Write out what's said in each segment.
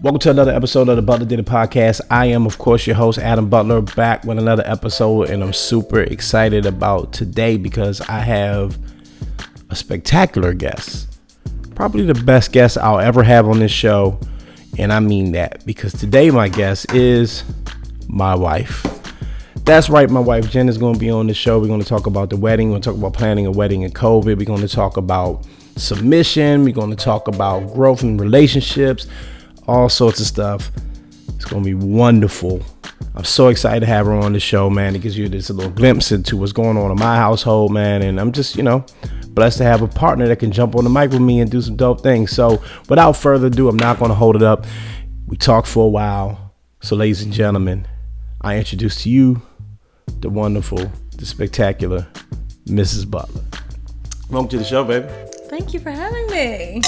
Welcome to another episode of the Butler Did podcast. I am, of course, your host, Adam Butler, back with another episode, and I'm super excited about today because I have a spectacular guest. Probably the best guest I'll ever have on this show, and I mean that because today my guest is my wife. That's right, my wife Jen is going to be on the show. We're going to talk about the wedding. We're going to talk about planning a wedding in COVID. We're going to talk about submission. We're going to talk about growth in relationships. All sorts of stuff. It's going to be wonderful. I'm so excited to have her on the show, man. It gives you this little glimpse into what's going on in my household, man. And I'm just, blessed to have a partner that can jump on the mic with me and do some dope things. So without further ado, I'm not going to hold it up. We talked for a while. So ladies and gentlemen, I introduce to you the wonderful, the spectacular Mrs. Butler. Welcome to the show, baby. Thank you for having me.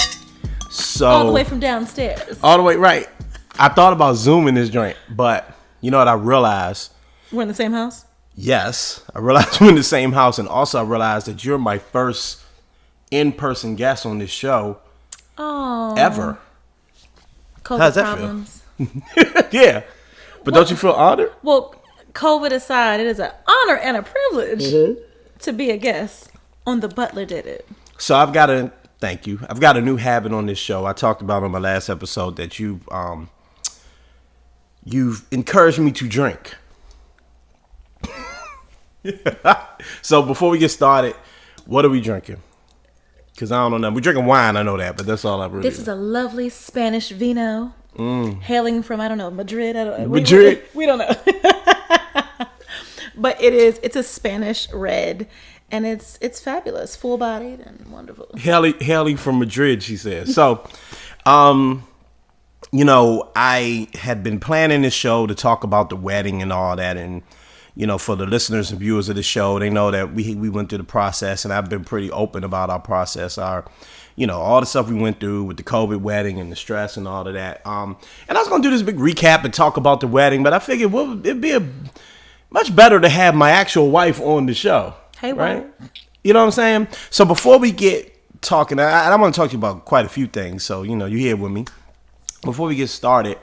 So all the way from downstairs. All the way, right. I thought about Zooming this joint, but you know what I realized? We're in the same house? Yes. I realized we're in the same house, and also I realized that you're my first in-person guest on this show ever. COVID How's that problems. feel? Yeah. But don't you feel honored? Well, COVID aside, it is an honor and a privilege to be a guest on the Butler Did It. So thank you. I've got a new habit on this show. I talked about on my last episode that you've encouraged me to drink. So before we get started, what are we drinking? Because I don't know nothing. We're drinking wine, I know that, but that's all I really This is a lovely Spanish vino hailing from, Madrid. Madrid? We don't know. But it's a Spanish red. And it's fabulous, full-bodied and wonderful. Hailing from Madrid, she says. So, I had been planning this show to talk about the wedding and all that. And, for the listeners and viewers of the show, they know that we went through the process. And I've been pretty open about our process, all the stuff we went through with the COVID wedding and the stress and all of that. And I was going to do this big recap and talk about the wedding. But I figured, it'd be much better to have my actual wife on the show. Hey, right? You know what I'm saying? So before we get talking, I want to talk to you about quite a few things. So, you're here with me. Before we get started,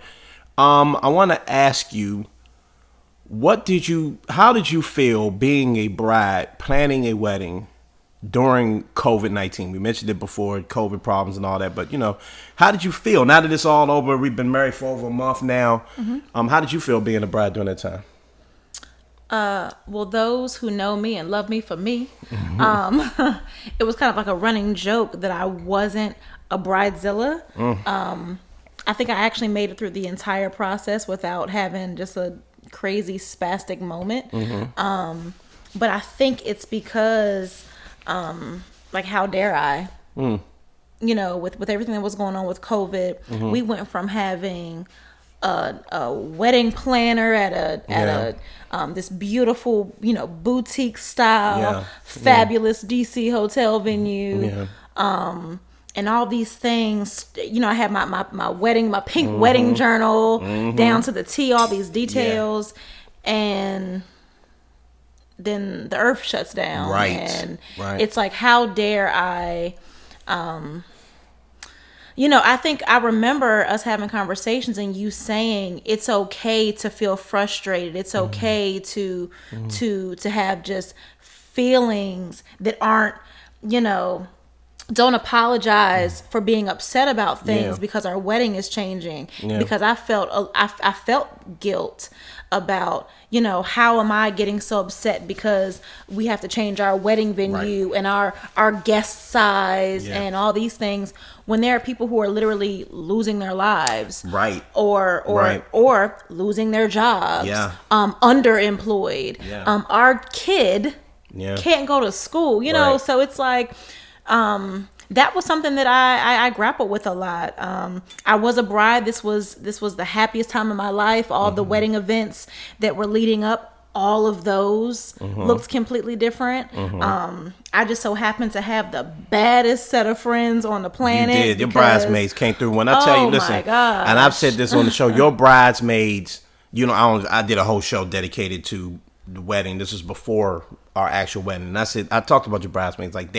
I want to ask you, how did you feel being a bride, planning a wedding during COVID-19? We mentioned it before, COVID problems and all that, but, how did you feel? Now that it's all over, we've been married for over a month now. How did you feel being a bride during that time? Well, those who know me and love me for me, it was kind of like a running joke that I wasn't a bridezilla. I think I actually made it through the entire process without having just a crazy spastic moment. But I think it's because, how dare I? With everything that was going on with COVID, we went from having a wedding planner at this beautiful, boutique style, fabulous DC hotel venue, and all these things. I had my wedding, my pink wedding journal down to the T, all these details, and then the earth shuts down, and it's like, how dare I? I think I remember us having conversations and you saying it's okay to feel frustrated. It's okay to have just feelings that aren't, don't apologize for being upset about things because our wedding is changing. Because I felt guilt about, how am I getting so upset because we have to change our wedding venue and our guest size and all these things when there are people who are literally losing their lives, or losing their jobs, underemployed. Our kid can't go to school, so it's like, that was something that I grappled with a lot. I was a bride. This was the happiest time of my life. All the wedding events that were leading up, all of those looked completely different. I just so happened to have the baddest set of friends on the planet. You did. Your bridesmaids came through. When I tell you, listen, and I've said this on the show, your bridesmaids, I did a whole show dedicated to the wedding. This was before our actual wedding. And I talked about your bridesmaids. Like,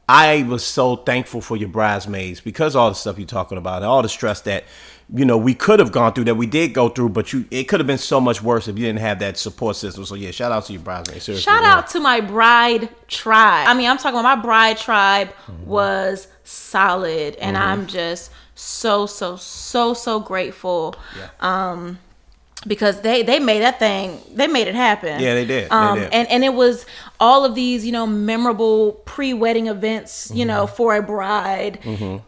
I was so thankful for your bridesmaids because all the stuff you're talking about, all the stress that, we could have gone through, that we did go through, but it could have been so much worse if you didn't have that support system. So yeah, shout out to your bridesmaids. Seriously, shout out to my bride tribe. I mean, I'm talking about my bride tribe was solid, and I'm just so grateful. Yeah. Because they made that thing, they made it happen. Yeah, they did. And it was all of these, memorable pre-wedding events, for a bride.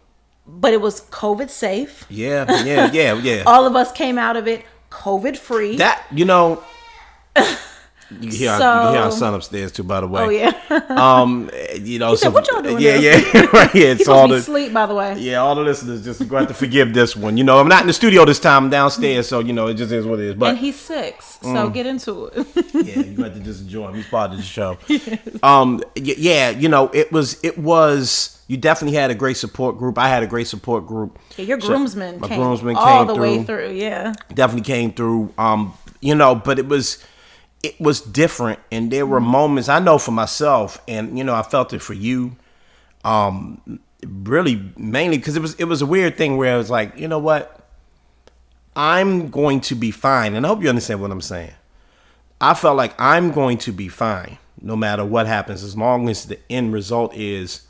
But it was COVID safe. Yeah. All of us came out of it COVID free. That, you can hear our son upstairs too, by the way. Oh yeah. He said, what y'all doing? Yeah. Right. Yeah. He's supposed to be asleep, by the way. Yeah, all the listeners just going to have to forgive this one. I'm not in the studio this time. I'm downstairs, so it just is what it is. But and he's 6, so get into it. Yeah, you got to just enjoy him. He's part of the show. Yes. It was. You definitely had a great support group. I had a great support group. Yeah, your groomsmen my came groomsmen all came the through. way through. Yeah, definitely came through. But it was different, and there were moments I know for myself, and I felt it for you. Really, mainly because it was a weird thing where I was like, you know what, I'm going to be fine, and I hope you understand what I'm saying. I felt like I'm going to be fine no matter what happens, as long as the end result is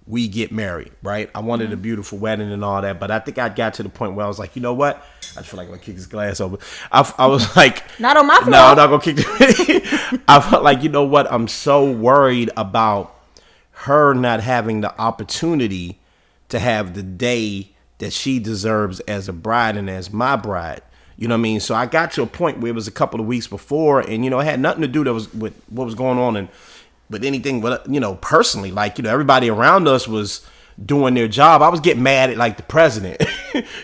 we get married, right? I wanted a beautiful wedding and all that, but I think I got to the point where I was like, you know what? I just feel like I'm gonna kick this glass over. I was like, not on my floor. No, I'm not gonna kick it. I felt like, you know what? I'm so worried about her not having the opportunity to have the day that she deserves as a bride and as my bride. You know what I mean? So I got to a point where it was a couple of weeks before, and it had nothing to do with what was going on and with anything, but personally, like, everybody around us was doing their job. I was getting mad at like the president.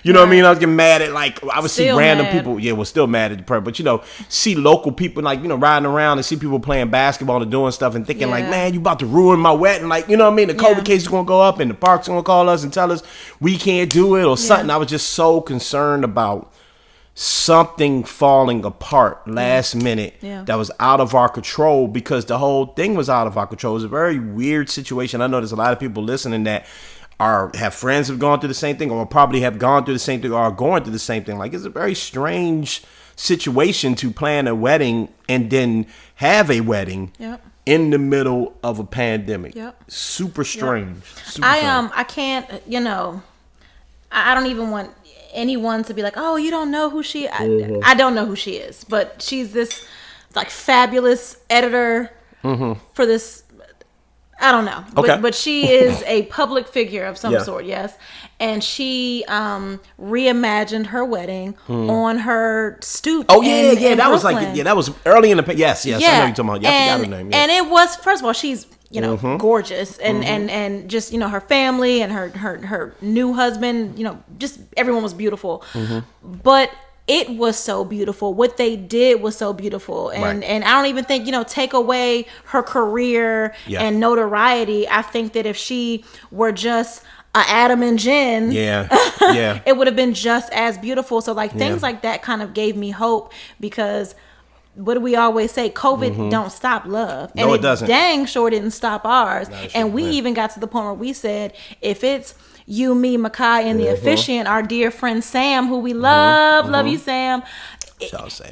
You know what I mean? I was getting mad at like, I would see random people. Yeah, we're still mad at the president, but see local people like, riding around and see people playing basketball and doing stuff and thinking like, man, you about to ruin my wedding. Like, you know what I mean? The COVID case is going to go up and the park's going to call us and tell us we can't do it or something. I was just so concerned about something falling apart last minute that was out of our control, because the whole thing was out of our control. It was a very weird situation. I know there's a lot of people listening that have friends who've gone through the same thing, or probably have gone through the same thing, or are going through the same thing. Like, it's a very strange situation to plan a wedding and then have a wedding in the middle of a pandemic. Super strange. Super strange. I can't, I don't even want anyone to be like, oh, you don't know who she is. I don't know who she is, but she's this like fabulous editor for this, I don't know, but she is a public figure of some sort. Yes. And she reimagined her wedding on her stoop. Oh yeah, in that Brooklyn. was like, that was early in the yes, I know you're talking about. I forgot her name. And it was, first of all, she's gorgeous, and just her family and her new husband, just everyone was beautiful, but it was so beautiful. What they did was so beautiful, and I don't even think take away her career and notoriety. I think that if she were just Adam and Jen, it would have been just as beautiful. So like things like that kind of gave me hope, because what do we always say? COVID don't stop love. And no, it doesn't. Dang sure didn't stop ours. And we even got to the point where we said, if it's you, me, Makai, and the officiant, our dear friend Sam, who we love you, Sam.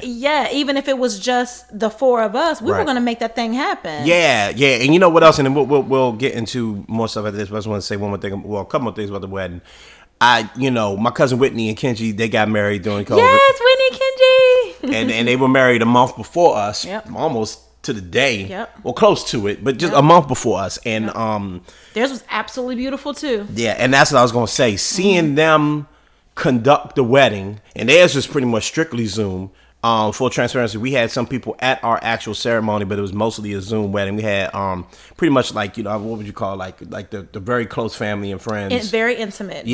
Yeah, even if it was just the 4 of us, we were going to make that thing happen. Yeah. And you know what else? And then we'll get into more stuff after this. But I just want to say one more thing. Well, a couple more things about the wedding. My cousin Whitney and Kenji, they got married during COVID. Yes, Whitney and Kenji. and they were married a month before us, almost to the day, well, close to it, but just a month before us. And theirs was absolutely beautiful too. Yeah, and that's what I was gonna say. Seeing them conduct the wedding, and theirs was pretty much strictly Zoom. Full transparency, we had some people at our actual ceremony, but it was mostly a Zoom wedding. We had pretty much like, what would you call like the very close family and friends. Very intimate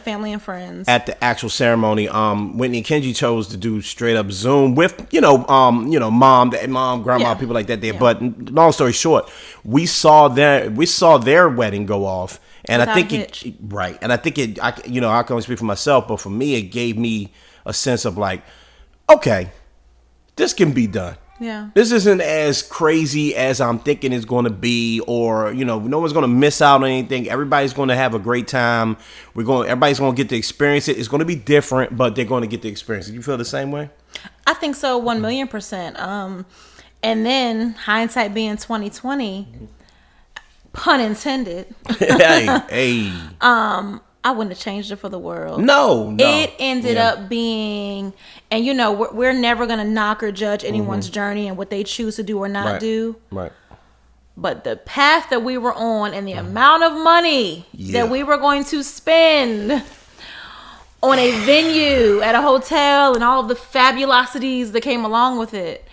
family and friends. At the actual ceremony, Whitney and Kenji chose to do straight up Zoom with, mom, grandma, people like that there. But long story short, we saw their wedding go off. And without I think and I think I can only speak for myself, but for me, it gave me a sense of like, okay, this can be done. Yeah. This isn't as crazy as I'm thinking it's going to be, or no one's going to miss out on anything. Everybody's going to have a great time. Everybody's going to get to experience it. It's going to be different, but they're going to get to experience it. You feel the same way? I think so, 1,000,000%. And then hindsight being 2020, pun intended. Hey. I wouldn't have changed it for the world. No. It ended up being, and we're never going to knock or judge anyone's journey and what they choose to do or not do. Right. But the path that we were on and the amount of money that we were going to spend on a venue, at a hotel, and all of the fabulosities that came along with it.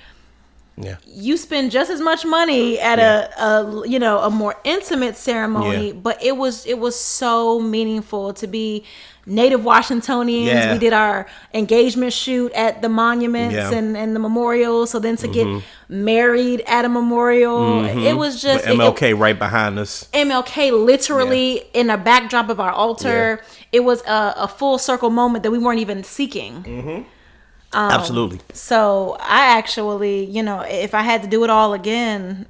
Yeah. You spend just as much money at a more intimate ceremony, but it was so meaningful to be native Washingtonians. Yeah. We did our engagement shoot at the monuments and the memorials. So then to get married at a memorial, it was just with MLK right behind us. MLK literally in a backdrop of our altar. Yeah. It was a full circle moment that we weren't even seeking. Absolutely. So I actually, if I had to do it all again,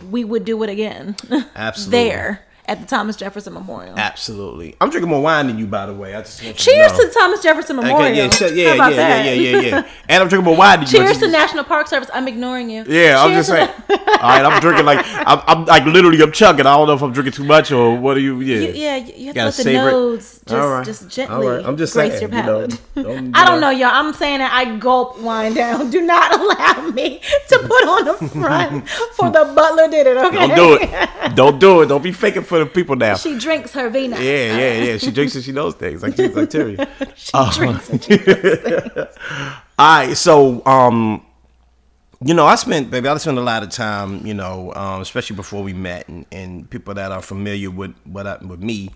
we would do it again. Absolutely. There at the Thomas Jefferson Memorial. Absolutely. I'm drinking more wine than you, by the way. I just want you Cheers to to the Thomas Jefferson Memorial. Yeah. How about that? Yeah. And I'm drinking more wine than you. Cheers to National Park Service. I'm ignoring you. Yeah, I'm just saying. All right, I'm drinking I'm like literally I'm chugging. I don't know if I'm drinking too much or what are you? Yeah, you have to let the nose just gently I'm just grace saying, your palate. I don't know, y'all. I'm saying that I gulp wine down. Do not allow me to put on the front for the Butler Did It. Okay, don't do it. Don't do it. Don't be faking for the people now. She drinks her vina. Yeah. She drinks and she knows things. Like Terry. She drinks and she knows things. All right, so I spent a lot of time, especially before we met, and people that are familiar with with me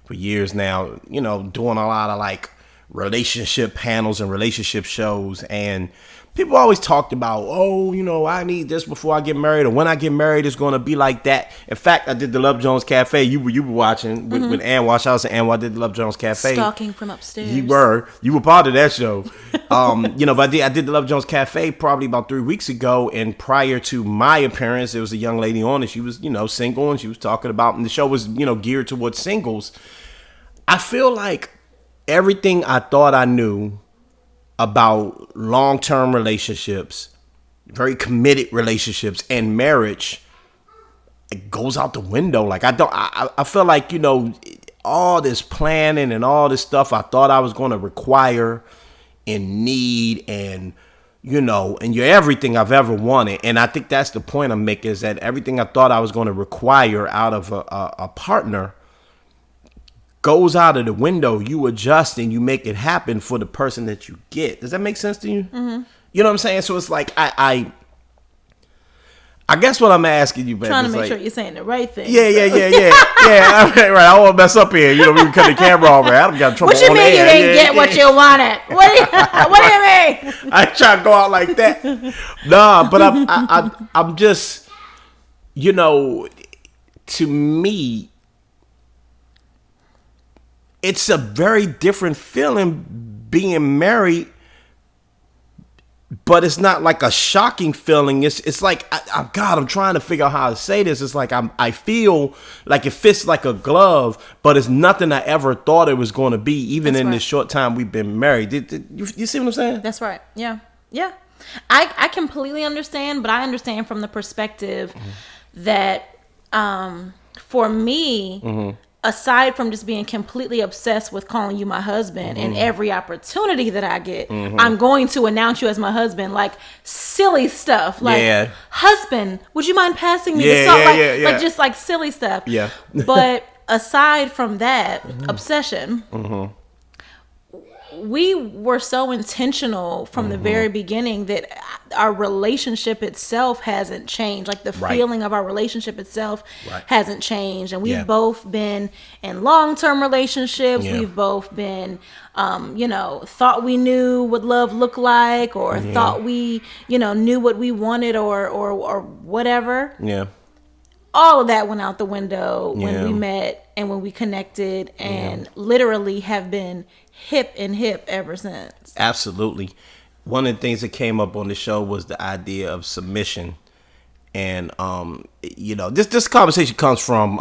for years now, doing a lot of like relationship panels and relationship shows, and people always talked about, I need this before I get married, or when I get married, it's going to be like that. In fact, I did the Love Jones Cafe. You were watching with Anwar. Shout out to Anwar. I did the Love Jones Cafe. Stalking from upstairs. You were part of that show. But I did the Love Jones Cafe probably about 3 weeks ago, and prior to my appearance, there was a young lady on, and she was, single, and she was talking about, and the show was, geared towards singles. I feel like everything I thought I knew about long-term relationships, very committed relationships, and marriage, it goes out the window. Like I feel like, all this planning and all this stuff I thought I was going to require and need, and and you're everything I've ever wanted. And I think that's the point I'm making, is that everything I thought I was going to require out of a partner goes out of the window. You adjust and you make it happen for the person that you get. Does that make sense to you? Mm-hmm. You know what I'm saying? So it's like I guess what I'm asking you, baby, trying to make like, sure you're saying the right thing. Yeah. Okay, right. I don't want to mess up here. We can cut the camera off, man. I don't got trouble. What you mean you didn't get what you wanted? What do you mean? I ain't trying to go out like that. Nah, but I'm just, to me, it's a very different feeling being married, but it's not like a shocking feeling. It's like, I'm trying to figure out how to say this. It's like I feel like it fits like a glove, but it's nothing I ever thought it was going to be, even That's in right. the short time we've been married. You see what I'm saying? That's right. Yeah. I completely understand, but I understand from the perspective that for me, aside from just being completely obsessed with calling you my husband, and every opportunity that I get, I'm going to announce you as my husband, like silly stuff, like husband, would you mind passing me the salt? Like just like silly stuff. Yeah. But aside from that obsession, we were so intentional from the very beginning that our relationship itself hasn't changed. Like the feeling of our relationship itself hasn't changed. And we've both been in long-term relationships. We've both been, thought we knew what love looked like, or thought we, knew what we wanted, or whatever. Yeah. All of that went out the window when we met and when we connected, and literally have been hip ever since. Absolutely. one of the things that came up on the show was the idea of submission. And this conversation comes from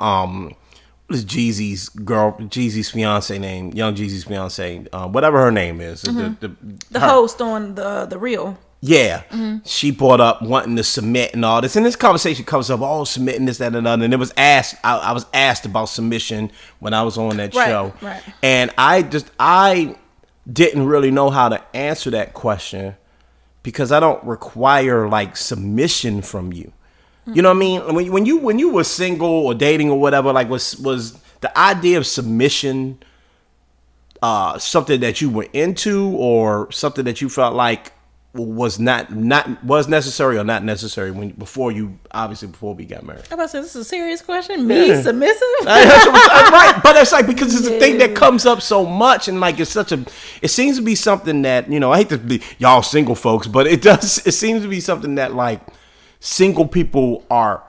what is Jeezy's fiance name, Young Jeezy's fiance, whatever her name is, the host on the Real. Yeah, she brought up wanting to submit and all this, and this conversation comes up, submitting this, that, and another. And it was asked, I was asked about submission when I was on that show, right. And I didn't really know how to answer that question because I don't require like submission from you. You know what I mean? When you were single or dating or whatever, like was the idea of submission something that you were into or something that you felt like was was necessary or not necessary before we got married? I'm about to say, this is a serious question. Me submissive? Right, but it's like because it's a thing that comes up so much, and like it seems to be something that I hate to be y'all single folks, but it seems to be something that like single people are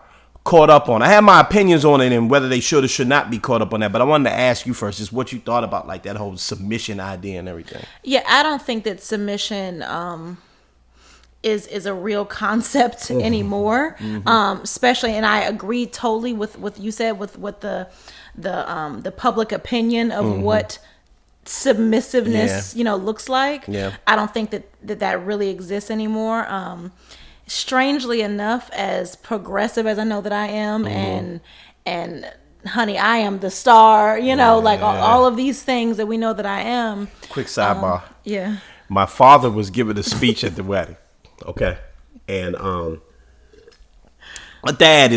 caught up on. I have my opinions on it and whether they should or should not be caught up on that, but I wanted to ask you first just what you thought about like that whole submission idea and everything. Yeah, I don't think that submission is a real concept anymore. Especially, and I agree totally with what you said with what the public opinion of what submissiveness looks like. Yeah. I don't think that really exists anymore. Strangely enough, as progressive as I know that I am, and honey, I am the star, all of these things that we know that I am. Quick sidebar. Yeah. My father was giving a speech at the wedding. Okay. And my dad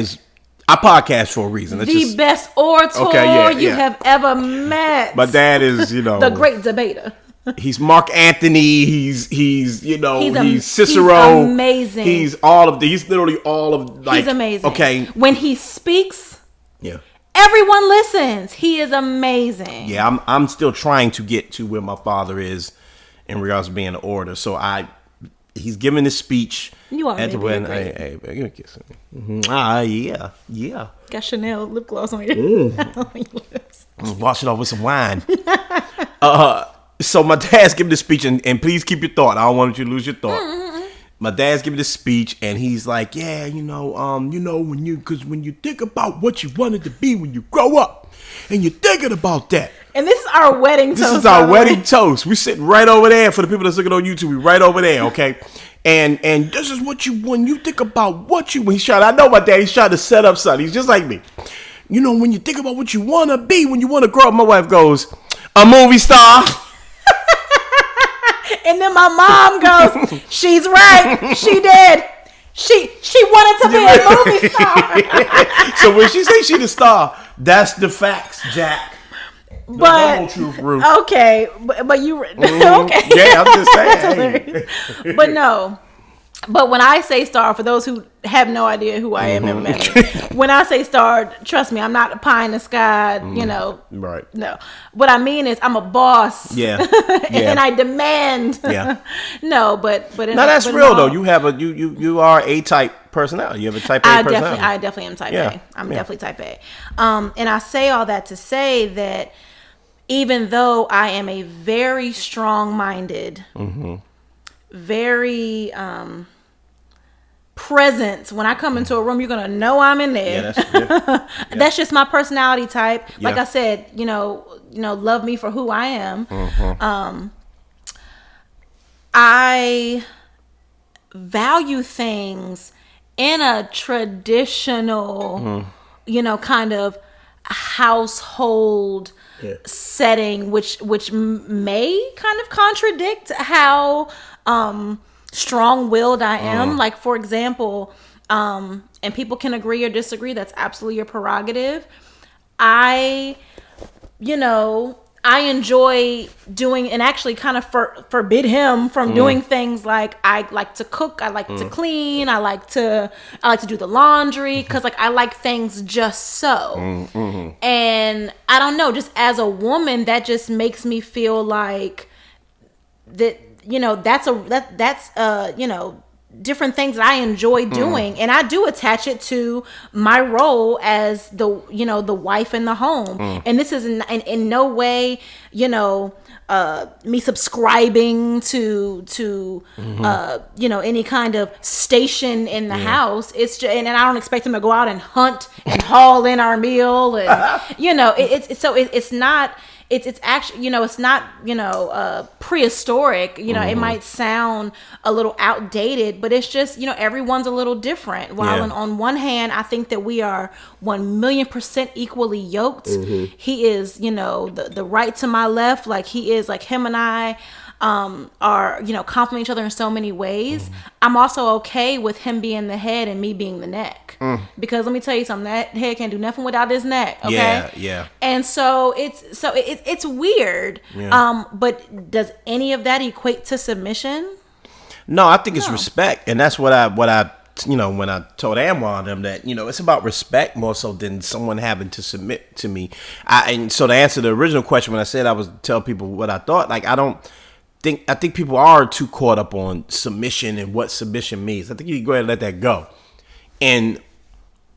I podcast for a reason. It's the best orator you have ever met. My dad is, the great debater. He's Mark Antony. He's he's He's Cicero. amazing. He's literally all of like. He's amazing. Okay. When he speaks, yeah, everyone listens. He is amazing. Yeah, I'm still trying to get to where my father is in regards to being an orator. So he's giving this speech at the wedding. Hey, give me a kiss. Yeah. Got Chanel lip gloss on your lips. Wash it off with some wine. So my dad's giving this speech, and please keep your thought. I don't want you to lose your thought. My dad's giving this speech, and he's like, yeah, when you think about what you wanted to be when you grow up, and you're thinking about that. And this is our wedding toast. This is our wedding toast. We're sitting right over there. For the people that's looking on YouTube, we're right over there, okay? And this is when you think about I know my dad, he's trying to set up something. He's just like me. When you think about what you want to be when you want to grow up, my wife goes, a movie star. And then my mom goes, she's right. She did. She wanted to be a movie star. So when she says she the star, that's the facts, Jack. But the whole truth, Ruth. Okay, but you okay? Yeah, I'm just saying. But no. But when I say star, for those who have no idea who I am, never met me, when I say star, trust me, I'm not a pie in the sky, Right. No. What I mean is I'm a boss. Yeah. And I demand. Yeah. No, but that's real though. You have you are a type personality. You have a type A personality. I definitely am type A. I'm definitely type A. And I say all that to say that even though I am a very strong-minded, very present, when I come into a room, you're gonna know I'm in there. That's just my personality type. Like I said, love me for who I am. I value things in a traditional, kind of household setting, which may kind of contradict how strong-willed I am. Like, for example, and people can agree or disagree, that's absolutely your prerogative. I enjoy doing, and actually kind of forbid him from doing things like I like to cook, I like to clean, I like to do the laundry, because like I like things just so. And I don't know, just as a woman, that just makes me feel like that, different things that I enjoy doing, and I do attach it to my role as the wife in the home. And this is in no way, me subscribing to any kind of station in the house. It's just, and I don't expect them to go out and hunt and haul in our meal, and it's not. It's actually, it's not, prehistoric. It might sound a little outdated, but it's just, everyone's a little different. While on one hand, I think that we are 1,000,000% equally yoked. He is, the right to my left, like he is, like him and I are, complement each other in so many ways. I'm also okay with him being the head and me being the neck. Because let me tell you something, that head can't do nothing without his neck. Okay. Yeah. And so it's weird. Yeah. But does any of that equate to submission? No, I think it's respect, and that's what I when I told Anwar and them that it's about respect more so than someone having to submit to me. And so to answer the original question, when I said I was tell people what I thought, like I think people are too caught up on submission and what submission means. I think you can go ahead and let that go and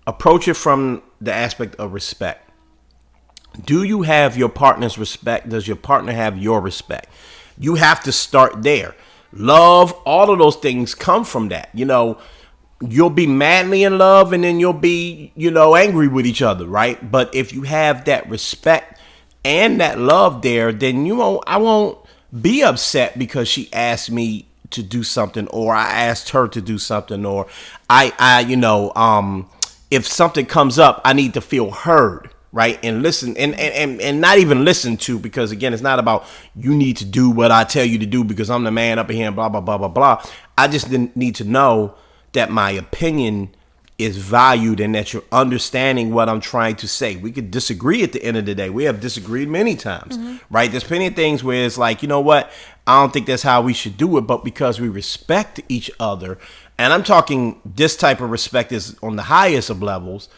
approach it from the aspect of respect. Do you have your partner's respect? Does your partner have your respect? You have to start there. Love, all of those things come from that. You'll be madly in love and then you'll be, angry with each other, right? But if you have that respect and that love there, then I won't be upset because she asked me to do something, or I asked her to do something, or if something comes up, I need to feel heard, right? And listen, and not even listen to, because again, it's not about you need to do what I tell you to do because I'm the man up here and blah, blah, blah, blah, blah. I just need to know that my opinion is valued and that you're understanding what I'm trying to say. We could disagree at the end of the day. We have disagreed many times, right? There's plenty of things where it's like, you know what? I don't think that's how we should do it, but because we respect each other, and I'm talking this type of respect is on the highest of levels,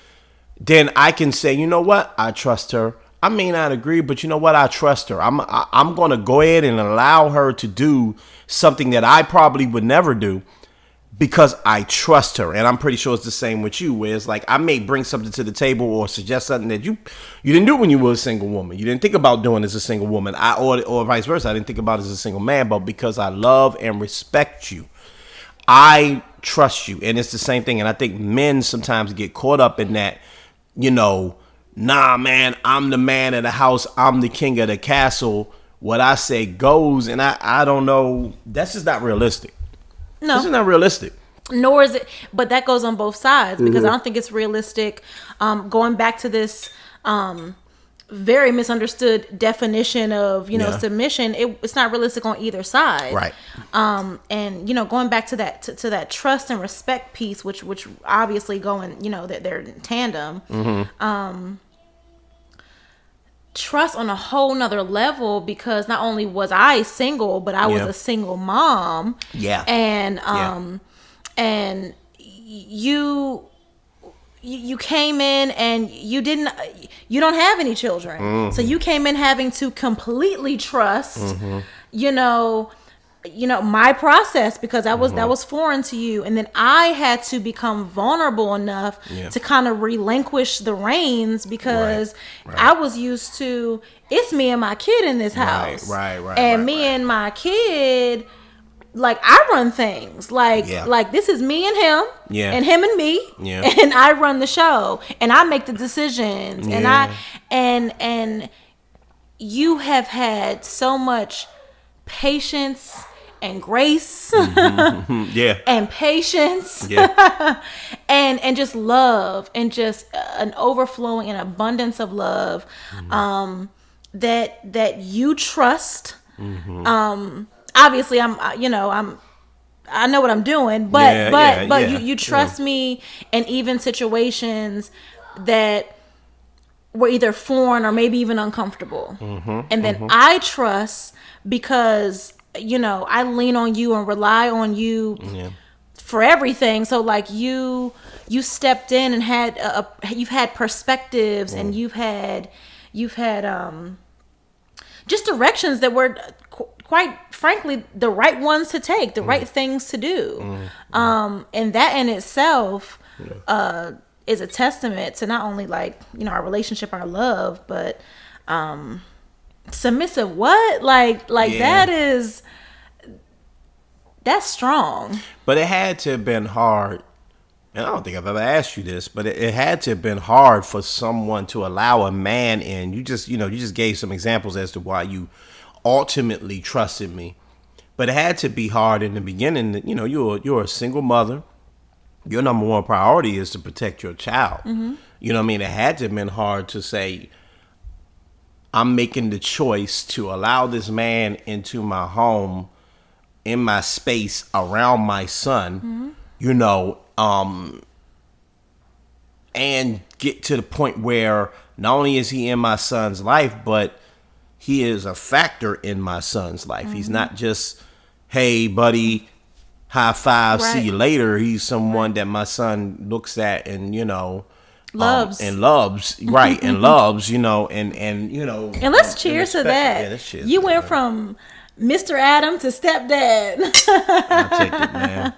then I can say, you know what? I trust her. I may not agree, but you know what? I trust her. I'm going to go ahead and allow her to do something that I probably would never do, because I trust her. And I'm pretty sure it's the same with you, where it's like I may bring something to the table or suggest something that you didn't do when you were a single woman. You didn't think about doing as a single woman, or vice versa. I didn't think about it as a single man, but because I love and respect you, I trust you. And it's the same thing. And I think men sometimes get caught up in that, nah, man, I'm the man of the house. I'm the king of the castle. What I say goes. And I don't know. That's just not realistic. No, this is not realistic. Nor is it, but that goes on both sides, because I don't think it's realistic. Going back to this very misunderstood definition of submission, it's not realistic on either side, right? And going back to that trust and respect piece, which obviously that they're in tandem. Trust on a whole nother level, because not only was I single, but I was a single mom. Yeah. And you came in and you don't have any children. So you came in having to completely trust, my process, because that was foreign to you. And then I had to become vulnerable enough to kind of relinquish the reins, because I was used to, it's me and my kid in this house. Right. And me and my kid, like, I run things like this is me and him and him and me, and I run the show and I make the decisions, and you have had so much patience and grace, and patience, and just love, and just an overflowing and abundance of love, that you trust. Obviously, I know what I'm doing, but you trust me in even situations that were either foreign or maybe even uncomfortable, and then I trust because I lean on you and rely on you for everything. So like you stepped in and you've had perspectives, and you've had just directions that were quite frankly, the right ones to take, the right things to do. And that in itself is a testament to not only like, you know, our relationship, our love, but submissive what? Like that's strong. But it had to have been hard. And I don't think I've ever asked you this, but it had to have been hard for someone to allow a man in. You just gave some examples as to why you ultimately trusted me. But it had to be hard in the beginning. You know, you're a single mother. Your number one priority is to protect your child. You know what I mean? It had to have been hard to say, I'm making the choice to allow this man into my home, in my space, around my son, you know, and get to the point where not only is he in my son's life, but he is a factor in my son's life. He's not just, hey, buddy, high five, see you later. He's someone that my son looks at and, you know, loves, you know, and you know. And let's cheers to that. Yeah, let's cheers. You went from Mr. Adam to stepdad. I'll take it, man.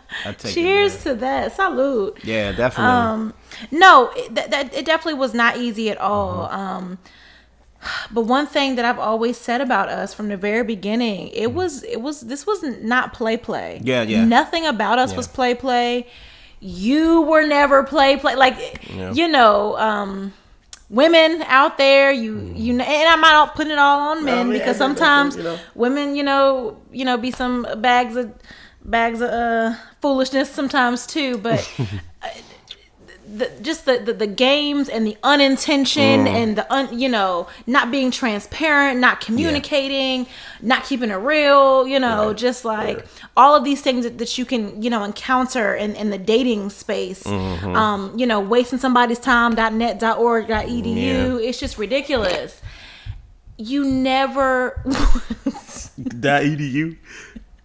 Cheers to that. Salute. Yeah, definitely. No, it definitely was not easy at all. But one thing that I've always said about us from the very beginning, this was not play. Yeah. Nothing about us was play. You were never play. Like, you know, women out there, you know, and I'm not putting it all on men because sometimes women, you know, be some bags of foolishness sometimes too, but the games and the unintention and the you know, not being transparent, not communicating, not keeping it real, you know, just like all of these things that you can, you know, encounter in the dating space. You know, wasting somebody's time, .net, .org, .edu. It's just ridiculous. You never .edu.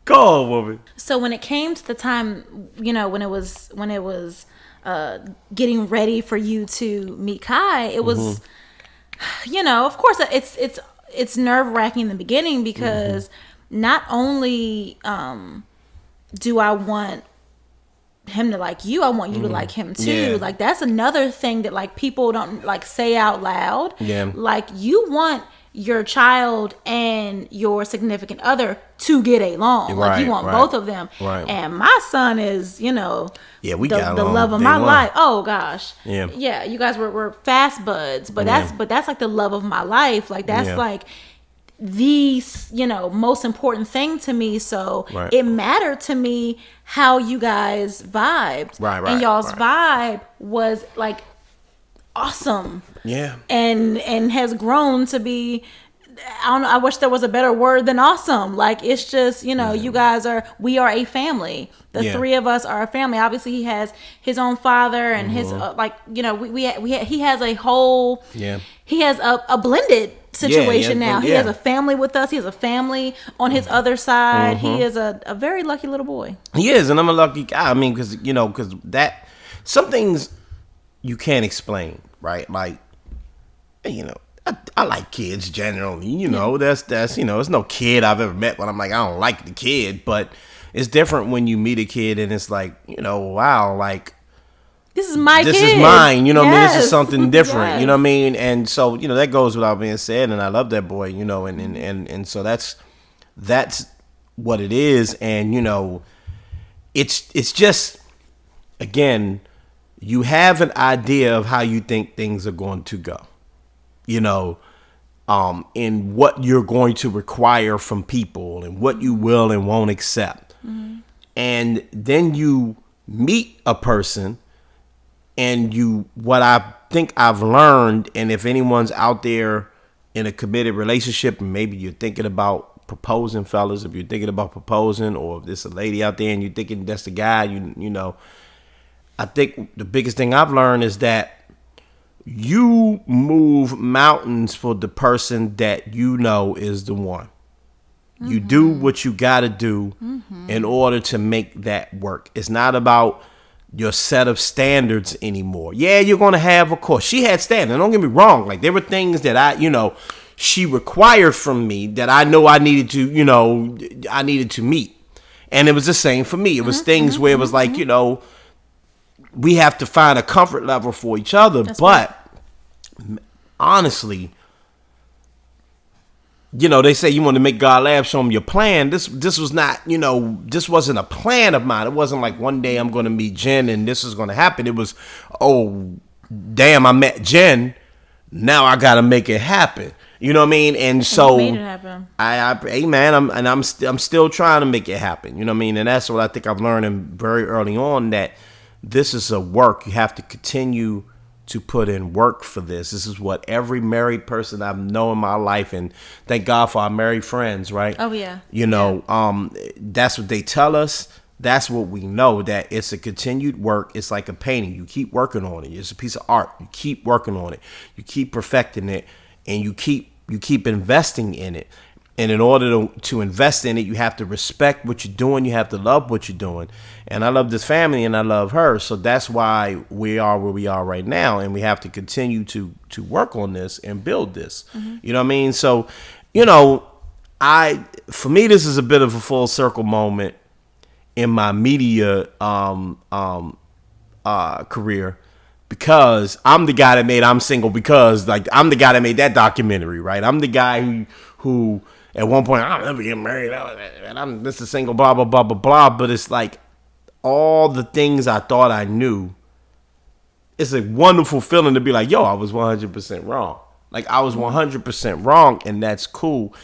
Go on, woman. So when it came to the time, you know, when it was getting ready for you to meet Kai, it was, you know, of course it's nerve-wracking in the beginning because not only do I want him to like you, I want you to like him too. Like that's another thing that like people don't like say out loud. Like you want your child and your significant other to get along. Like you want both of them. And my son is, you know, we got the love of my life. Oh gosh. Yeah, you guys were fast buds, but that's like the love of my life. Like that's like the, you know, most important thing to me. So it mattered to me how you guys vibed. And y'all's vibe was like awesome. And has grown to be, I don't know, I wish there was a better word than awesome. Like it's just, you know, you guys we are a family. The three of us are a family. Obviously he has his own father and his like, you know, he has a whole he has a blended situation now. He has a family with us. He has a family on his other side. He is a very lucky little boy. He is, and I'm a lucky guy. I mean, because that some things you can't explain, right? Like, you know, I like kids generally, you know, that's, you know, there's no kid I've ever met when I'm like, I don't like the kid, but it's different when you meet a kid and it's like, you know, wow, like, this is my kid. This is mine, you know what I mean? This is something different, you know what I mean? And so, you know, that goes without being said, and I love that boy, you know, and so that's what it is. And, you know, it's just, again, you have an idea of how you think things are going to go, you know, and what you're going to require from people and what you will and won't accept. And then you meet a person and what I think I've learned, and if anyone's out there in a committed relationship, and maybe you're thinking about proposing, fellas, if you're thinking about proposing, or if there's a lady out there and you're thinking that's the guy, you know, I think the biggest thing I've learned is that you move mountains for the person that you know is the one. You do what you got to do in order to make that work. It's not about your set of standards anymore. Yeah, you're going to have, of course, she had standards. Don't get me wrong. Like, there were things that she required from me that I know I needed to, I needed to meet. And it was the same for me. It was things where it was like, we have to find a comfort level for each other. That's but honestly, they say you want to make God laugh, show him your plan. This was not, this wasn't a plan of mine. It wasn't like one day I'm going to meet Jen and this is going to happen. It was, oh, damn, I met Jen. Now I got to make it happen. You know what I mean? And so, made it happen. I'm still trying to make it happen. You know what I mean? And that's what I think I've learned very early on, that this is a work. You have to continue to put in work for this. This is what every married person I know in my life, and thank God for our married friends, right? Oh yeah. That's what they tell us. That's what we know, that it's a continued work. It's like a painting. You keep working on it. It's a piece of art. You keep working on it. You keep perfecting it. And you keep investing in it. And in order to invest in it, you have to respect what you're doing. You have to love what you're doing. And I love this family and I love her. So that's why we are where we are right now. And we have to continue to work on this and build this. Mm-hmm. You know what I mean? So, for me, this is a bit of a full circle moment in my media career. Because I'm the guy that made I'm Single, because I'm the guy that made that documentary, right? I'm the guy who at one point, I'll never get married, and I'm Mr. Single, blah, blah, blah, blah, blah. But it's like all the things I thought I knew. It's a wonderful feeling to be like, yo, I was 100% wrong. Like, I was 100% wrong, and that's cool.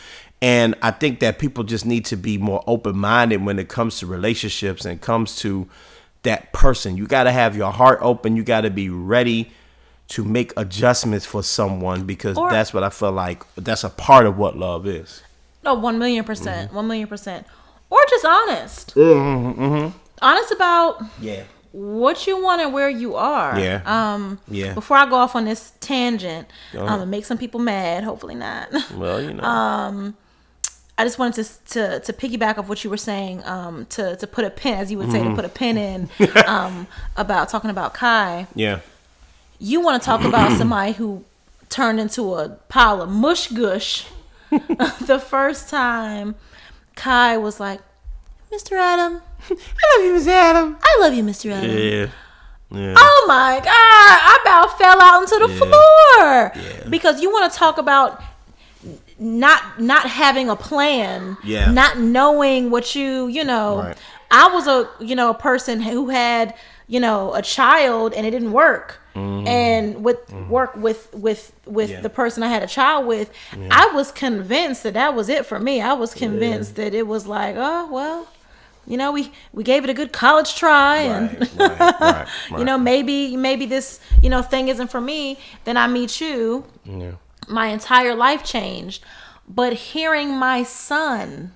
And I think that people just need to be more open-minded when it comes to relationships and comes to that person. You got to have your heart open. You got to be ready to make adjustments for someone, because that's what I feel like. That's a part of what love is. No, 1,000,000%, 1,000,000%. Or just honest. Honest about what you want and where you are. Before I go off on this tangent, and make some people mad. Hopefully not. Well, I just wanted to piggyback off what you were saying, to put a pin, as you would say, to put a pin in, about talking about Kai. Yeah. You want to talk about somebody who turned into a pile of mush gush the first time Kai was like, Mr. Adam. I love you, Mr. Adam. I love you, Mr. Adam. Yeah. Oh my God. I about fell out into the floor. Yeah. Because you want to talk about not having a plan, not knowing what right. I was a person who had a child and it didn't work, and work with the person I had a child with, I was convinced that was it for me. I was convinced that it was like, oh well, we gave it a good college try, and right. maybe this thing isn't for me. Then I meet you. Yeah. My entire life changed. But hearing my son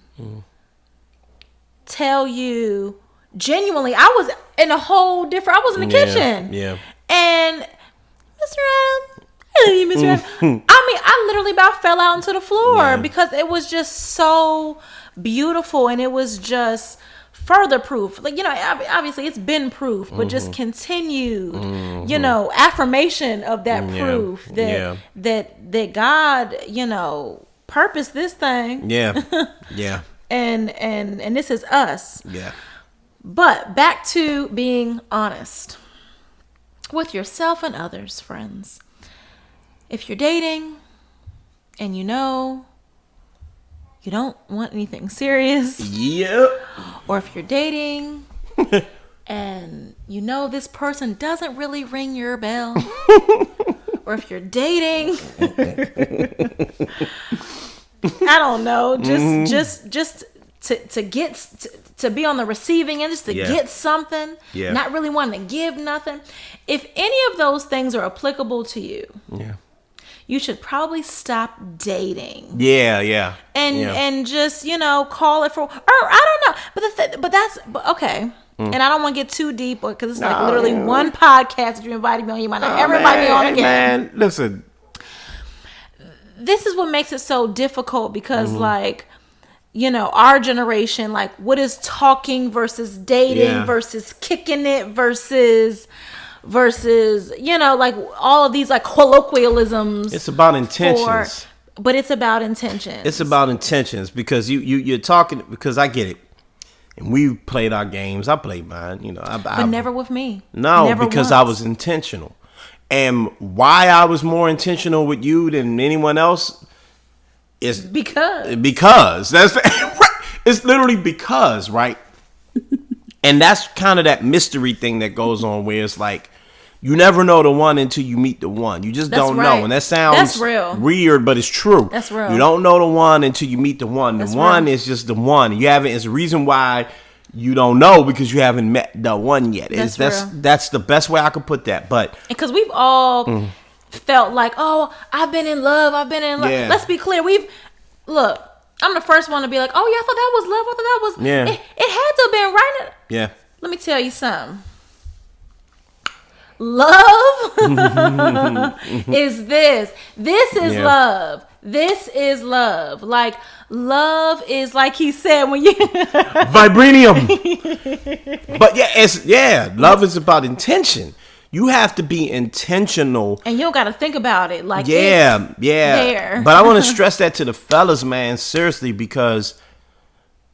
tell you genuinely, I was in a whole different, I was in the kitchen. Yeah. And Mr. Adam, I love you, Mr. Adam. I literally about fell out into the floor because it was just so beautiful, and it was just further proof. Like, obviously it's been proof, but just continued, affirmation of that proof that God, purposed this thing. Yeah. and this is us. Yeah. But back to being honest with yourself and others, friends. If you're dating and you don't want anything serious. Yep. Or if you're dating and this person doesn't really ring your bell. Or if you're dating, I don't know, just to get to be on the receiving end, just to get something, not really wanting to give nothing. If any of those things are applicable to you, you should probably stop dating. Yeah. And just call it for, or I don't know, but okay. And I don't want to get too deep, because it's like literally one podcast that you invited me on. You might not ever invite me on again. Man, listen. This is what makes it so difficult, because our generation, like, what is talking versus dating versus kicking it versus like all of these like colloquialisms. It's about intentions. But it's about intentions. It's about intentions because you're talking, because I get it. And we played our games. I played mine, but never with me. No, never because once. I was intentional. And why I was more intentional with you than anyone else is because that's it's literally because, right? And that's kind of that mystery thing that goes on where it's like you never know the one until you meet the one. You just don't know. And that sounds weird, but it's true. That's real. You don't know the one until you meet the one. The one real. is just the one. It's a reason why you don't know, because you haven't met the one yet. That's the best way I could put that. But because we've all felt like, oh, I've been in love. Yeah. Let's be clear. Look, I'm the first one to be like, oh yeah, I thought that was love. I thought that was it had to have been right. Yeah. Let me tell you something. Love is this. This is love. This is love. Like, love is, like he said, when you vibranium. But love is about intention. You have to be intentional, and you don't got to think about it. Like, there. But I want to stress that to the fellas, man, seriously, because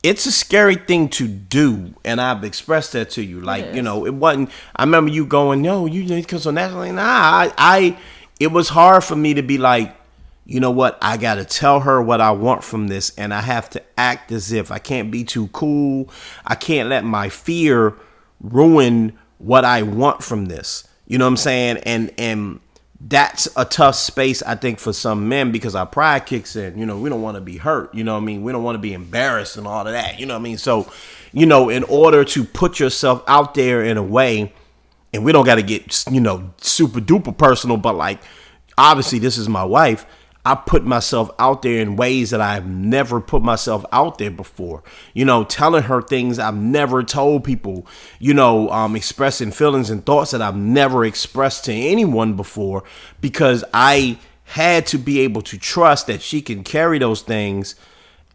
it's a scary thing to do, and I've expressed that to you. Like, it wasn't. I remember you going, "No, you because on that." It was hard for me to be like, you know what? I got to tell her what I want from this, and I have to act as if I can't be too cool. I can't let my fear ruin what I want from this. You know what I'm saying? And that's a tough space, I think, for some men, because our pride kicks in. We don't want to be hurt. You know what I mean? We don't want to be embarrassed and all of that. You know what I mean? So, in order to put yourself out there in a way, and we don't got to get, super duper personal, but like, obviously this is my wife. I put myself out there in ways that I've never put myself out there before. Telling her things I've never told people, expressing feelings and thoughts that I've never expressed to anyone before, because I had to be able to trust that she can carry those things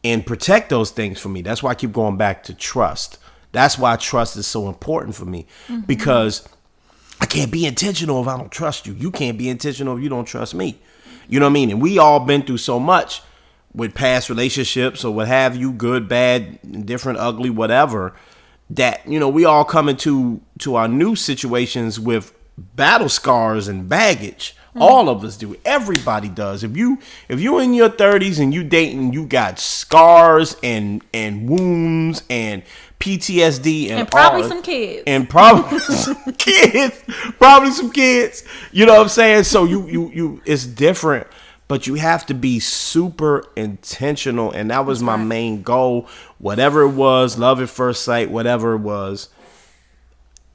and protect those things for me. That's why I keep going back to trust. That's why trust is so important for me, because I can't be intentional if I don't trust you. You can't be intentional if you don't trust me. You know what I mean? And we all been through so much with past relationships or what have you, good, bad, different, ugly, whatever, that, we all come into our new situations with battle scars and baggage. All of us do. Everybody does. If you in your 30s and you dating, you got scars and wounds and PTSD and probably some kids. And probably some kids. Probably some kids. You know what I'm saying? So you it's different, but you have to be super intentional, and that was my main goal. Whatever it was, love at first sight, whatever it was,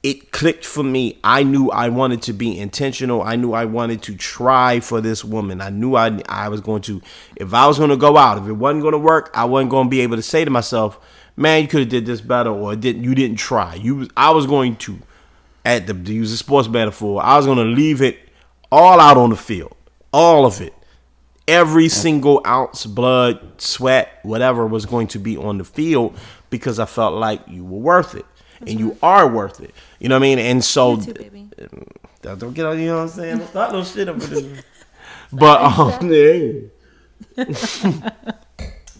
it clicked for me. I knew I wanted to be intentional. I knew I wanted to try for this woman. I knew I was going to, if I was going to go out, if it wasn't going to work, I wasn't going to be able to say to myself, man, you could have did this better, or you didn't try. I was going to use a sports metaphor, I was going to leave it all out on the field. All of it. Every single ounce, blood, sweat, whatever was going to be on the field, because I felt like you were worth it. And you are worth it. You know what I mean? And so, you too, baby. Don't get on, you know what I'm saying? Don't start no shit up with this. But,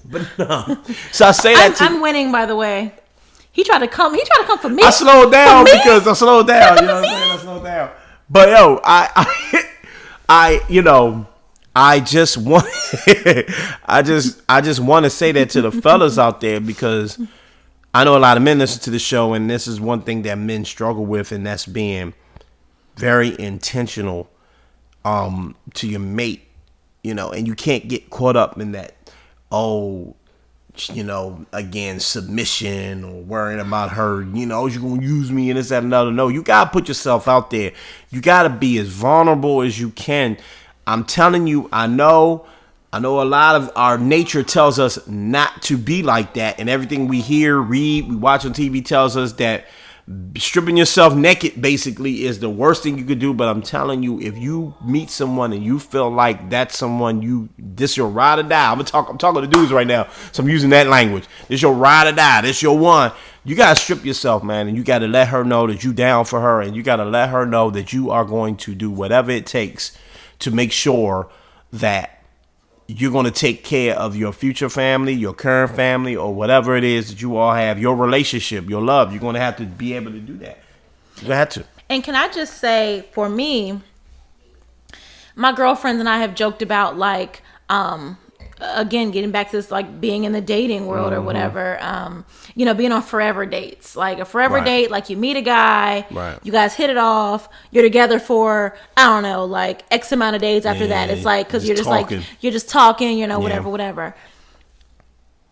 but no. So I say that I'm winning, by the way. He tried to come for me. I slowed down because I slowed down. You know what I'm saying? I slowed down. But yo, I just want I just want to say that to the fellas out there, because I know a lot of men listen to the show, and this is one thing that men struggle with, and that's being very intentional to your mate, and you can't get caught up in that, again, submission or worrying about her, you're going to use me and this, that, and another. No, you got to put yourself out there. You got to be as vulnerable as you can. I'm telling you, I know a lot of our nature tells us not to be like that, and everything we hear, read, we watch on TV tells us that stripping yourself naked basically is the worst thing you could do. But I'm telling you, if you meet someone and you feel like that's someone this your ride or die. I'm talking to dudes right now, so I'm using that language. This your ride or die. This your one. You gotta strip yourself, man, and you gotta let her know that you down for her, and you gotta let her know that you are going to do whatever it takes to make sure that you're going to take care of your future family, your current family, or whatever it is that you all have, your relationship, your love. You're going to have to be able to do that. You have to. And can I just say, for me, my girlfriends and I have joked about, like, again, getting back to this, like, being in the dating world or whatever, being on forever dates. Like, a forever date, like, you meet a guy, you guys hit it off, you're together for, I don't know, like, X amount of days after that. It's like, because you're just talking. You're just talking, whatever.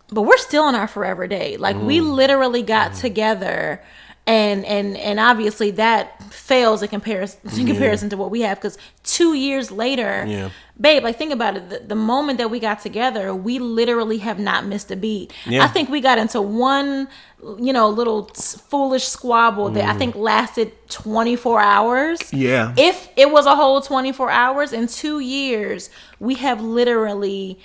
But we're still on our forever date. Like, we literally got together. And obviously that fails in comparison to what we have, because 2 years later, babe, like, think about it. The moment that we got together, we literally have not missed a beat. I think we got into one, little foolish squabble that I think lasted 24 hours. Yeah. If it was a whole 24 hours, in 2 years, we have literally,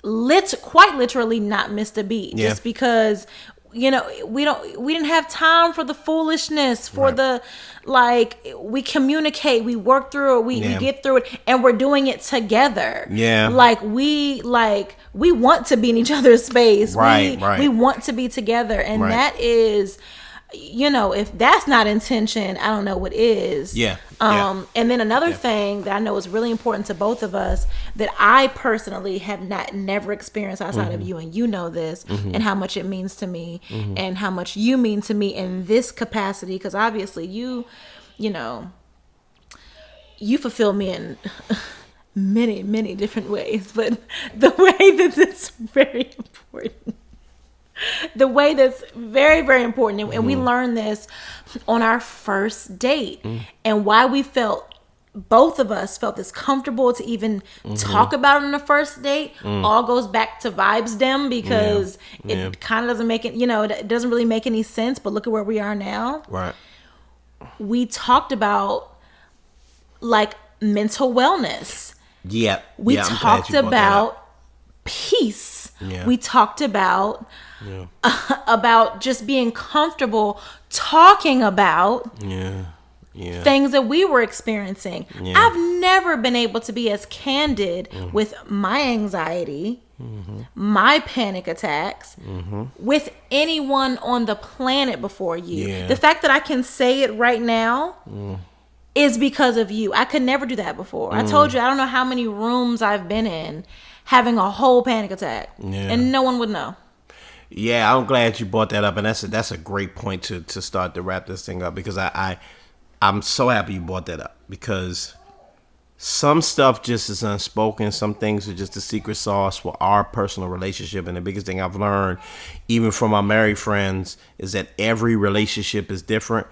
quite literally not missed a beat. Just because we didn't have time for the foolishness, for the, like, we communicate, we work through it, we get through it, and we're doing it together. Like, we want to be in each other's space. We want to be together. And that is, if that's not intention, I don't know what is. And then another thing that I know is really important to both of us, that I personally have never experienced outside of you, and you know this, and how much it means to me, and how much you mean to me in this capacity, because obviously you fulfill me in many, many different ways, but the way that it's very important. The way that's very, very important. And we learned this on our first date. And why both of us felt this comfortable to even talk about it on the first date all goes back to vibes dem, because it kind of doesn't make it, it doesn't really make any sense. But look at where we are now. We talked about, like, mental wellness. We talked about peace. We talked about about just being comfortable talking about things that we were experiencing. I've never been able to be as candid with my anxiety, my panic attacks, with anyone on the planet before you. The fact that I can say it right now is because of you. I could never do that before. I told you, I don't know how many rooms I've been in having a whole panic attack, and no one would know. Yeah, I'm glad you brought that up, and that's a great point to start to wrap this thing up, because I'm so happy you brought that up, because some stuff just is unspoken. Some things are just the secret sauce for our personal relationship. And the biggest thing I've learned, even from my married friends, is that every relationship is different.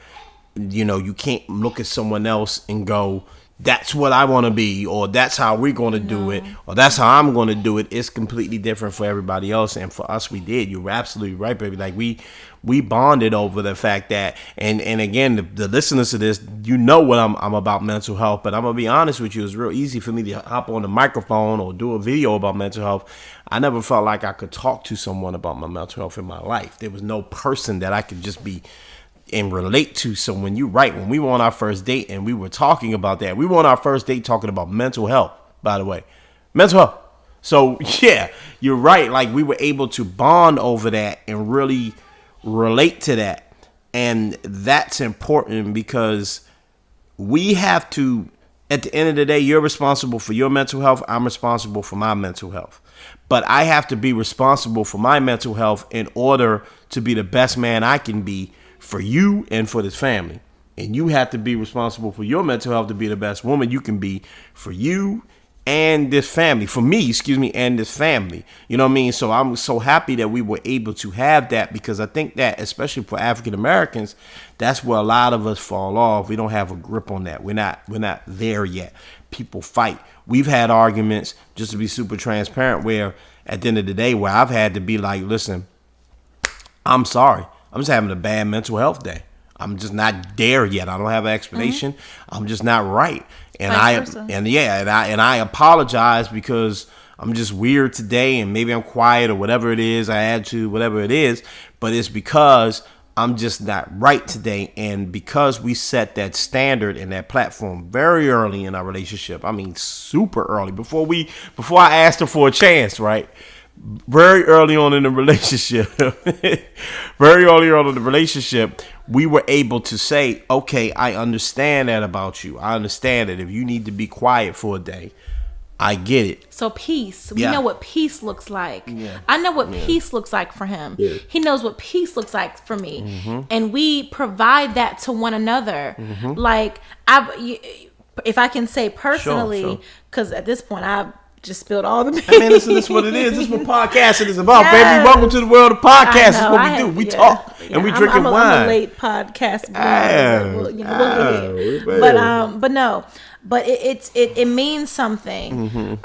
You can't look at someone else and go, that's what I want to be, or that's how we're going to do it, or that's how I'm going to do it. It's completely different for everybody else. And for us, we did. You're absolutely right, baby. Like, we bonded over the fact that, and again, the listeners to this, what I'm about mental health, but I'm going to be honest with you. It's real easy for me to hop on the microphone or do a video about mental health. I never felt like I could talk to someone about my mental health in my life. There was no person that I could just be and relate to. So when when we were on our first date and we were talking about that, we were on our first date talking about mental health, by the way, mental health. So yeah, you're right. Like, we were able to bond over that and really relate to that. And that's important, because we have to, at the end of the day, you're responsible for your mental health. I'm responsible for my mental health. But I have to be responsible for my mental health in order to be the best man I can be for you and for this family. And you have to be responsible for your mental health to be the best woman you can be for you and this family, for me, and this family. You know what I mean? So I'm so happy that we were able to have that, because I think that, especially for African Americans, that's where a lot of us fall off. We don't have a grip on that. We're not there yet. People fight. We've had arguments, just to be super transparent, where at the end of the day, where I've had to be like, listen, I'm sorry. I'm just having a bad mental health day. I'm just not there yet. I don't have an explanation. I'm just not right. And I apologize, because I'm just weird today, and maybe I'm quiet or whatever it is, I add to whatever it is, but it's because I'm just not right today. And because we set that standard and that platform very early in our relationship, I mean, super early, before I asked her for a chance, right? Very early on in the relationship, we were able to say, okay, I understand that about you. I understand that if you need to be quiet for a day, I get it. So peace. We know what peace looks like. Yeah. I know what peace looks like for him. Yeah. He knows what peace looks like for me. And we provide that to one another. Like, if I can say personally, because at this point I've just spilled all the beans. I mean, listen, this is what it is. This is what podcasting is about, baby. Welcome to the world of podcasts. This is what we do. We talk and we drinking wine. I'm a late podcast. We'll get it. But no. But it means something.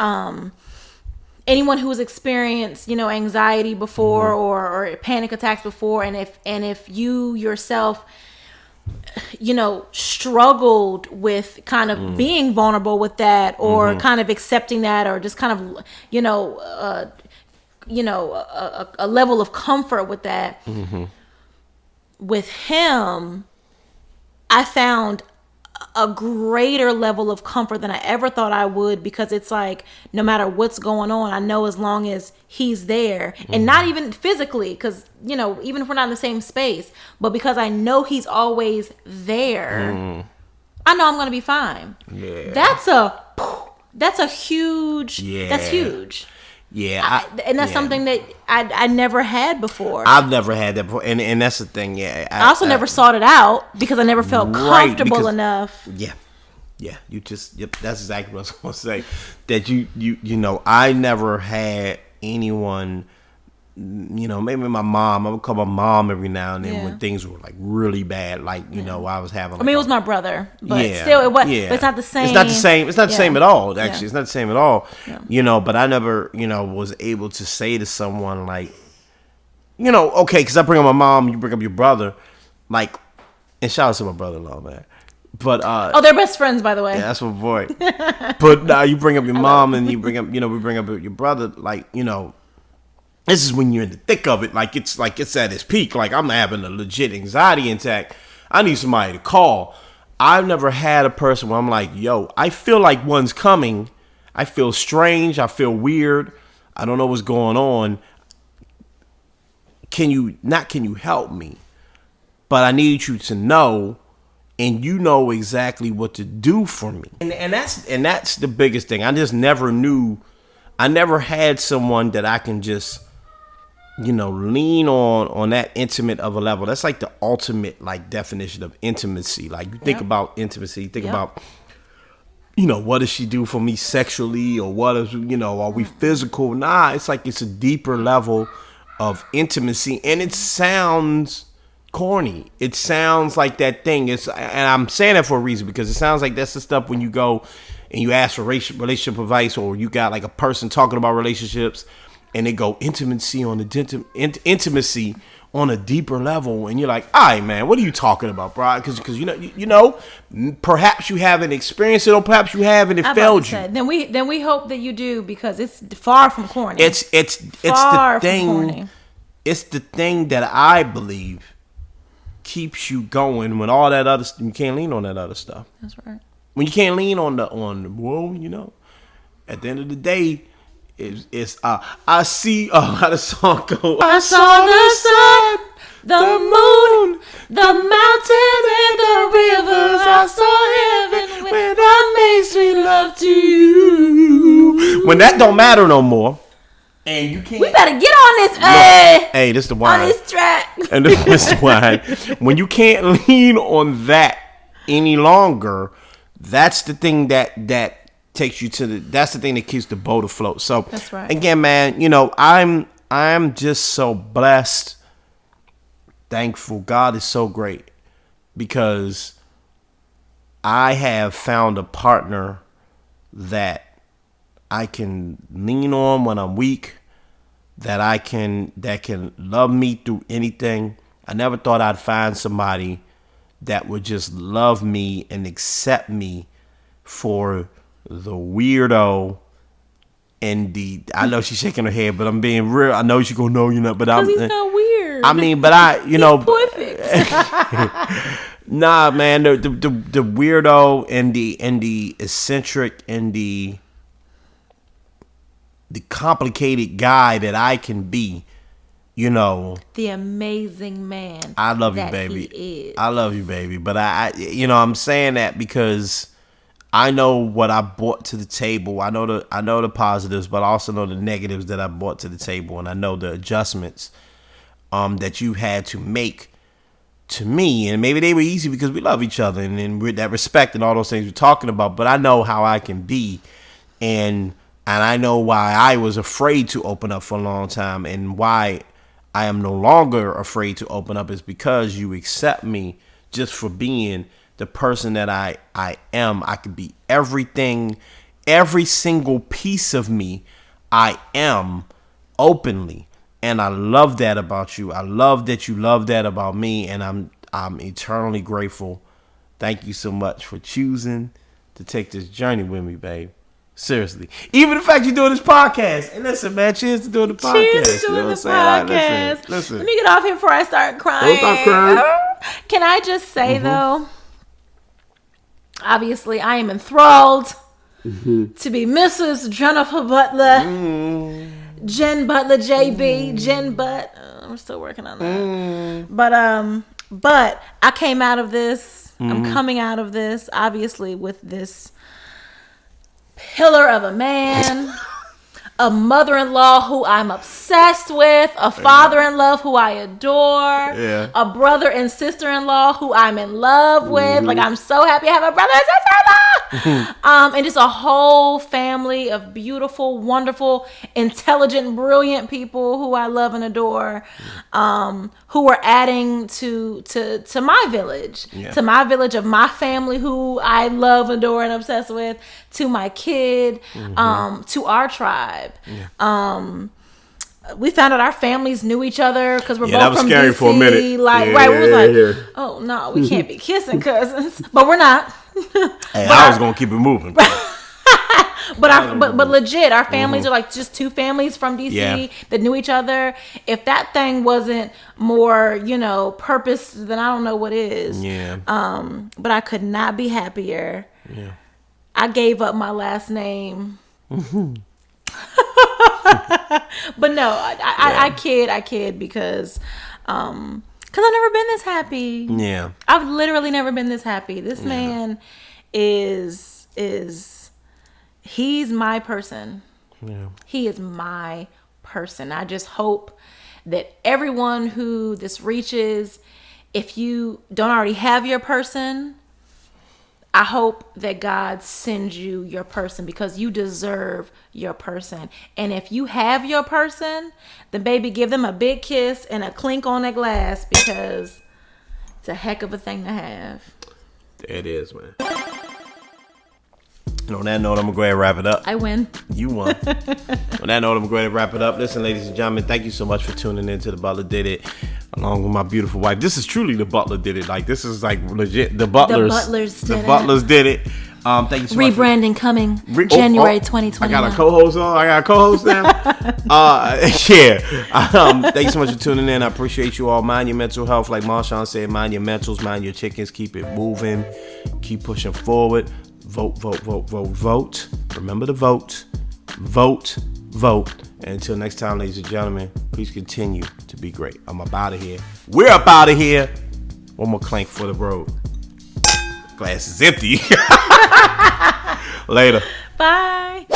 Anyone who has experienced, anxiety before or panic attacks before, and if you yourself, struggled with kind of being vulnerable with that, or kind of accepting that, or just kind of, a level of comfort with that. With him, I found a greater level of comfort than I ever thought I would, because it's like, no matter what's going on, I know as long as he's there, and not even physically, because, even if we're not in the same space, but because I know he's always there, I know I'm going to be fine. Yeah. That's a huge, that's huge. Yeah. And that's something that I never had before. I've never had that before. And that's the thing. Yeah. I also never sought it out because I never felt comfortable enough. Yeah. Yeah. That's exactly what I was going to say. That I never had anyone, maybe my mom. I would call my mom every now and then when things were like really bad. Like, I was having. It was my brother, but still, it was. But it's not the same. It's not the same. It's not the same at all. Actually, it's not the same at all. Yeah. But I never, was able to say to someone like, okay, because I bring up my mom, you bring up your brother, like, and shout out to my brother-in-law, man. But they're best friends, by the way. Yeah, that's my boy. But now you bring up your mom, and you bring up, we bring up your brother, like, this is when you're in the thick of it. Like it's at its peak. Like, I'm having a legit anxiety attack. I need somebody to call. I've never had a person where I'm like, yo, I feel like one's coming. I feel strange. I feel weird. I don't know what's going on. Can you help me? But I need you to know, and you know exactly what to do for me. And that's the biggest thing. I just never knew. I never had someone that I can just, lean on that intimate of a level. That's like the ultimate, like, definition of intimacy. Like, you think about intimacy, you think about, what does she do for me sexually, or what is, are we physical? Nah, it's like it's a deeper level of intimacy, and it sounds corny. It sounds like that thing. And I'm saying that for a reason, because it sounds like that's the stuff when you go and you ask for relationship advice, or you got like a person talking about relationships, and they go intimacy on a deeper level, and you're like, all right, man, what are you talking about, bro? Because perhaps you haven't experienced it, or perhaps you have, and it failed you. Then we hope that you do, because it's far from corny. It's the thing. Corny. It's the thing that I believe keeps you going when all that other you can't lean on that other stuff. That's right. When you can't lean on the at the end of the day, it's I see how the song goes. I saw the sun, the moon, the mountains and the rivers. I saw heaven when I made sweet love to you. When that don't matter no more, and you can't. We better get on this. Hey, this is the wine. On this track. And this is the wine. When you can't lean on that any longer, that's the thing that takes you to that's the thing that keeps the boat afloat. So that's right. Again, man, I'm just so blessed, thankful. God is so great, because I have found a partner that I can lean on when I'm weak, that can love me through anything. I never thought I'd find somebody that would just love me and accept me for the weirdo and I know she's shaking her head, but I'm being real. I know she's gonna know, but because he's not weird. I mean, but he's perfect. Nah, man, the weirdo and the eccentric and the complicated guy that I can be, you know. The amazing man. I love you, baby. I love you, baby. But I I'm saying that because I know what I brought to the table. I know the positives, but I also know the negatives that I brought to the table, and I know the adjustments that you had to make to me, and maybe they were easy because we love each other and with that respect and all those things we're talking about. But I know how I can be, and I know why I was afraid to open up for a long time, and why I am no longer afraid to open up is because you accept me just for being the person that I am. I can be everything, every single piece of me I am openly. And I love that about you. I love that you love that about me, and I'm eternally grateful. Thank you so much for choosing to take this journey with me, babe. Seriously. Even the fact you're doing this podcast. And listen, man, cheers to doing the podcast. Cheers to doing the podcast. Like, listen. Let me get off here before I start crying. Don't stop crying. Can I just say, though, obviously I am enthralled to be Mrs. Jennifer Butler. Jen Butler, JB, Jen Butt. I'm still working on that. But I came out of this. I'm coming out of this, obviously, with this pillar of a man, a mother-in-law who I'm obsessed with, a father-in-law who I adore, a brother and sister-in-law who I'm in love with. Like, I'm so happy I have a brother and sister-in-law. And just a whole family of beautiful, wonderful, intelligent, brilliant people who I love and adore, who are adding to my village, to my village of my family who I love, adore, and obsessed with, to my kid, to our tribe. We found out our families knew each other because we're both from DC. For a minute. Like, right, we was like, oh no, we can't be kissing cousins, but we're not. Hey, I was gonna keep it moving. but legit, our families are like just two families from DC that knew each other. If that thing wasn't more, purpose, then I don't know what is. But I could not be happier. I gave up my last name. But no, I kid because I've never been this happy. Yeah. I've literally never been this happy. This man is he's my person. Yeah. He is my person. I just hope that everyone who this reaches, if you don't already have your person, I hope that God sends you your person because you deserve your person. And if you have your person, then baby, give them a big kiss and a clink on that glass because it's a heck of a thing to have. There it is, man. And on that note, I'm going to go ahead and wrap it up. I win. You won. On that note, I'm going to go ahead and wrap it up. Listen, ladies and gentlemen, thank you so much for tuning in to the Butler Did It, along with my beautiful wife. This is truly the Butler Did It. Like, this is like legit. The Butlers did it. Thank you so much. Rebranding coming January 2021. I got a co-host on. I got a co-host now. Thank you so much for tuning in. I appreciate you all. Mind your mental health. Like Marshawn said, mind your mentals, mind your chickens. Keep it moving. Keep pushing forward. Vote, vote, vote, vote, vote. Remember to vote. Vote, vote. And until next time, ladies and gentlemen, please continue to be great. I'm up out of here. We're up out of here. One more clank for the road. Glass is empty. Later. Bye.